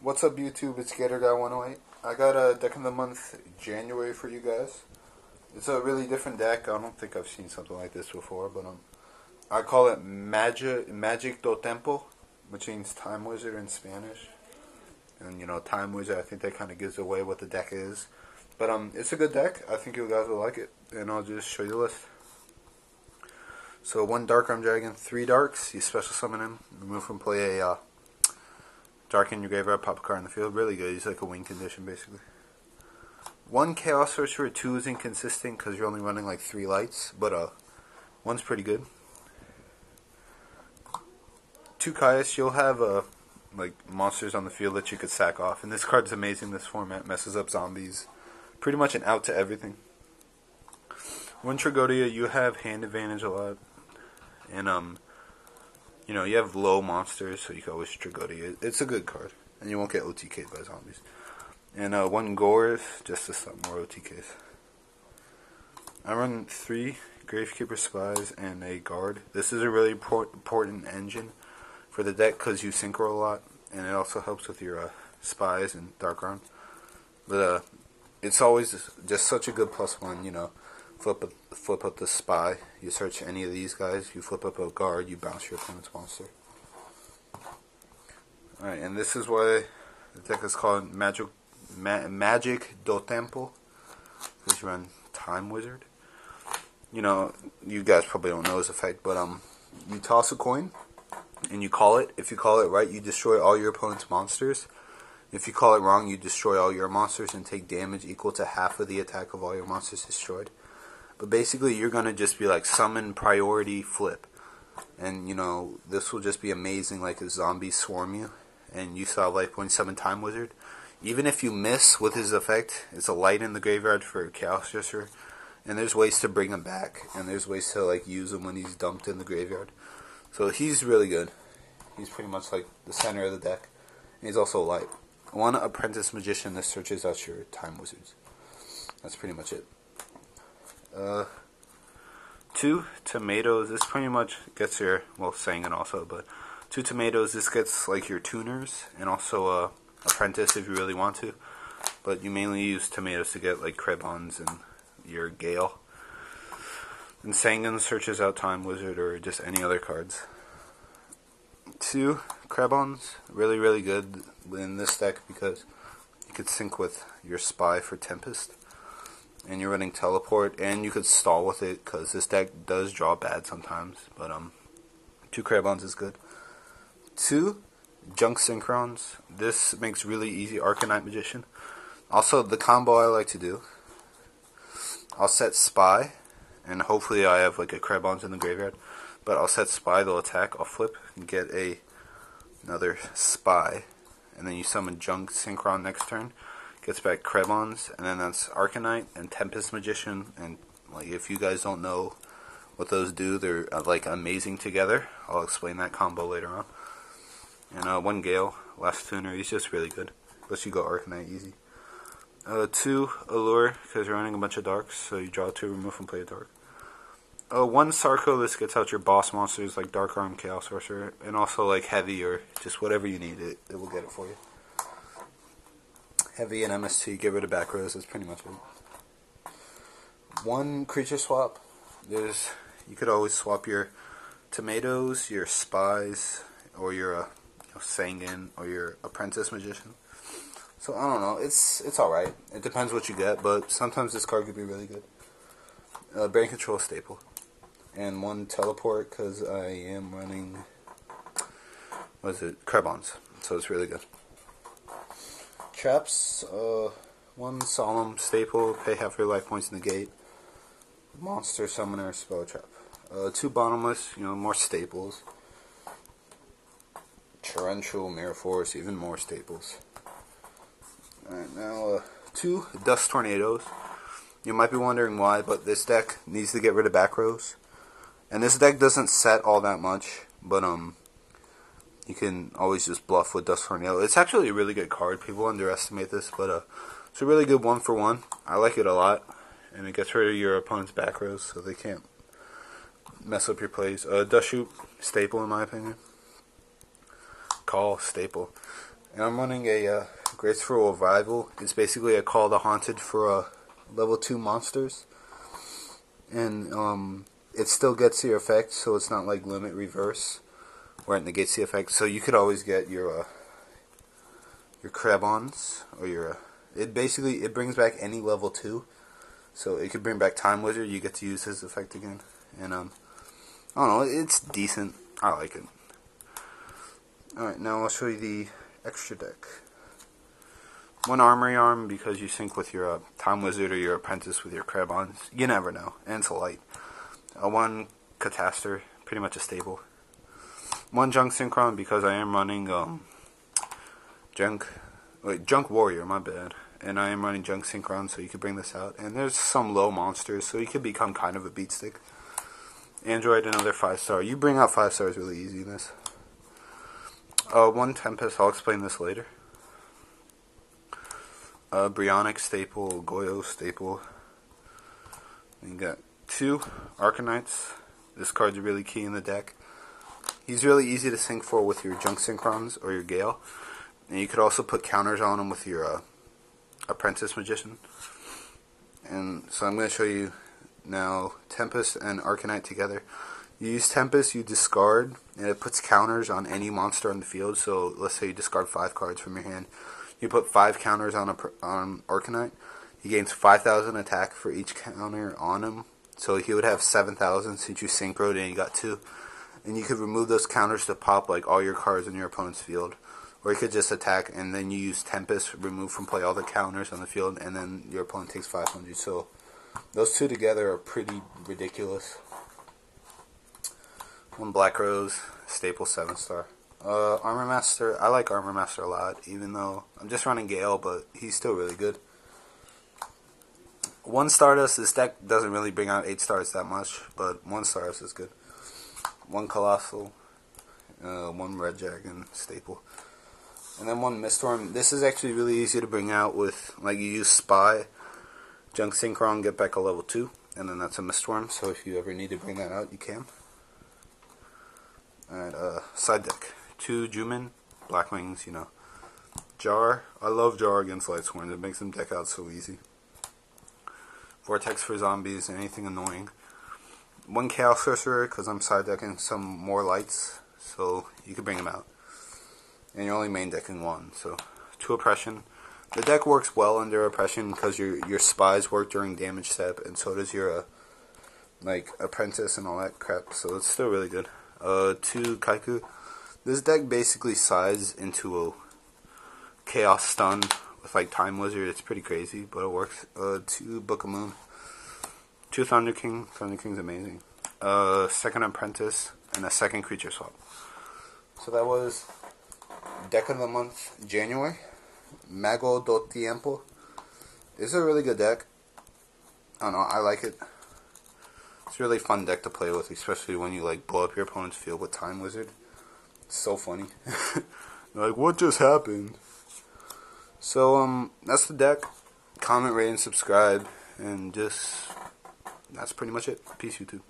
What's up, YouTube? It's Gator Guy 108. I got a deck of the month January for you guys. It's a really different deck. I don't think I've seen something like this before, but I call it Magic do Tempo, which means Time Wizard in Spanish. And you know, Time Wizard, I think that kind of gives away what the deck is. But it's a good deck. I think you guys will like it, and I'll just show you the list. So 1 Dark Arm Dragon, 3 Darks. You special summon him, remove from play a Dark in your graveyard, pop a card in the field. Really good. He's like a win condition, basically. 1 Chaos Sorcerer, 2 is inconsistent because you're only running like 3 lights, but 1's pretty good. 2 Caius, you'll have like monsters on the field that you could sack off, and this card's amazing. This format messes up zombies, pretty much an out to everything. 1 Tragodia, you have hand advantage a lot, and you know, you have low monsters, so you can always Tragodia. It's a good card, and you won't get OTK'd by zombies. And 1 Gorth, just to stop more OTKs. I run 3 Gravekeeper Spies and a Guard. This is a really important engine for the deck because you synchro a lot, and it also helps with your Spies and Dark Arm. But it's always just such a good +1, you know. Flip up the Spy, you search any of these guys, you flip up a Guard, you bounce your opponent's monster. Alright, and this is why the deck is called Magic do Tempo, because you run Time Wizard. You know, you guys probably don't know his effect, but you toss a coin, and you call it. If you call it right, you destroy all your opponent's monsters. If you call it wrong, you destroy all your monsters and take damage equal to half of the attack of all your monsters destroyed. But basically, you're going to just be like summon, priority, flip. And, you know, this will just be amazing, like a zombie swarm you. And you saw life point summon Time Wizard. Even if you miss with his effect, it's a light in the graveyard for Chaos Sorcerer. And there's ways to bring him back. And there's ways to like use him when he's dumped in the graveyard. So he's really good. He's pretty much like the center of the deck. And he's also light. 1 Apprentice Magician that searches out your Time Wizards. That's pretty much it. 2 Tomatoes. This pretty much gets your, well, Sangan also, but 2 Tomatoes. This gets like your tuners and also Apprentice if you really want to. But you mainly use Tomatoes to get like Krebons and your Gale. And Sangan searches out Time Wizard or just any other cards. 2 Krebons. Really, really good in this deck because you could sync with your Spy for Tempest. And you're running Teleport, and you could stall with it because this deck does draw bad sometimes. But 2 Krebons is good. 2 Junk Synchrons. This makes really easy Arcanite Magician. Also, the combo I like to do, I'll set Spy, and hopefully I have like a Krebons in the graveyard. But I'll set Spy, they'll attack, I'll flip and get another Spy, and then you summon Junk Synchron next turn. Gets back Krebons, and then that's Arcanite and Tempest Magician. And like, if you guys don't know what those do, they're like amazing together. I'll explain that combo later on. And 1 Gale, last tuner. He's just really good. Unless you go Arcanite easy. 2 Allure, because you're running a bunch of darks, so you draw 2, remove and play a dark. 1 Sarko. This gets out your boss monsters like Dark Arm, Chaos Sorcerer, and also like Heavy or just whatever you need. It will get it for you. Heavy and MST, get rid of back rows, that's pretty much it. 1 Creature Swap. You could always swap your Tomatoes, your Spies, or your Sangan, or your Apprentice Magician. So I don't know, it's alright. It depends what you get, but sometimes this card could be really good. Brain Control Staple. And 1 Teleport, because I am running, Krebons. So it's really good. Traps, 1 Solemn Staple, pay half your life points in the gate. Monster Summoner, Spell Trap. 2 Bottomless, you know, more staples. Torrential, Mirror Force, even more staples. Alright, now 2 Dust Tornadoes. You might be wondering why, but this deck needs to get rid of back rows. And this deck doesn't set all that much, but you can always just bluff with Dust Tornado. It's actually a really good card. People underestimate this, but it's a really good 1-for-1. I like it a lot, and it gets rid of your opponent's back rows, so they can't mess up your plays. Dust Shoot, staple in my opinion. Call, staple. And I'm running a Graceful Revival. It's basically a Call of the Haunted for level 2 monsters. And it still gets your effect, so it's not like Limit Reverse, where it negates the effect. So you could always get your Krebons, or your... It brings back any level 2. So it could bring back Time Wizard, you get to use his effect again. And, I don't know, it's decent. I like it. Alright, now I'll show you the extra deck. One Armory Arm, because you sync with your Time Wizard or your Apprentice with your Krebons. You never know, and it's a light. One Catastor, pretty much a staple. One Junk Synchron, because I am running Junk Warrior, my bad. And I am running Junk Synchron, so you could bring this out. And there's some low monsters, so you could become kind of a beat stick. Android, another 5-star. You bring out 5 stars really easy in this. One Tempest, I'll explain this later. Brionic staple, Goyo staple. And you got 2 Arcanites. This card's really key in the deck. He's really easy to sync for with your Junk Synchrons or your Gale. And you could also put counters on him with your Apprentice Magician. And so I'm going to show you now Tempest and Arcanite together. You use Tempest, you discard, and it puts counters on any monster on the field. So let's say you discard 5 cards from your hand. You put 5 counters on Arcanite. He gains 5,000 attack for each counter on him. So he would have 7,000 since you synchroed and you got 2. And you could remove those counters to pop like all your cards in your opponent's field. Or you could just attack and then you use Tempest, remove from play all the counters on the field, and then your opponent takes 500. So those 2 together are pretty ridiculous. One Black Rose, staple 7-star. Armor Master, I like Armor Master a lot, even though I'm just running Gale, but he's still really good. One Stardust, this deck doesn't really bring out 8 stars that much, but 1 Stardust is good. One Colossal, one Red Dragon, staple. And then one Miststorm. This is actually really easy to bring out with, like, you use Spy, Junk Synchron, get back a level 2, and then that's a Miststorm, so if you ever need to bring that out, you can. Alright, side deck. 2 Jumin, Black Wings, you know. Jar, I love Jar against Lightsworn, it makes him deck out so easy. Vortex for zombies, anything annoying. One Chaos Sorcerer, because I'm side decking some more lights, so you can bring him out. And you're only main decking 1, so 2 Oppression. The deck works well under Oppression because your spies work during damage step, and so does your like Apprentice and all that crap, so it's still really good. 2 Kaiku. This deck basically sides into a Chaos Stun with like Time Wizard. It's pretty crazy, but it works. 2 Book of Moon. 2 Thunder King. Thunder King's amazing. Second Apprentice and a second creature swap. So that was Deck of the Month, January. Mago do Tiempo. It's a really good deck. I don't know, I like it. It's a really fun deck to play with, especially when you like blow up your opponent's field with Time Wizard. It's so funny. Like, what just happened? So, that's the deck. Comment, rate, and subscribe. And just, that's pretty much it. Peace, YouTube.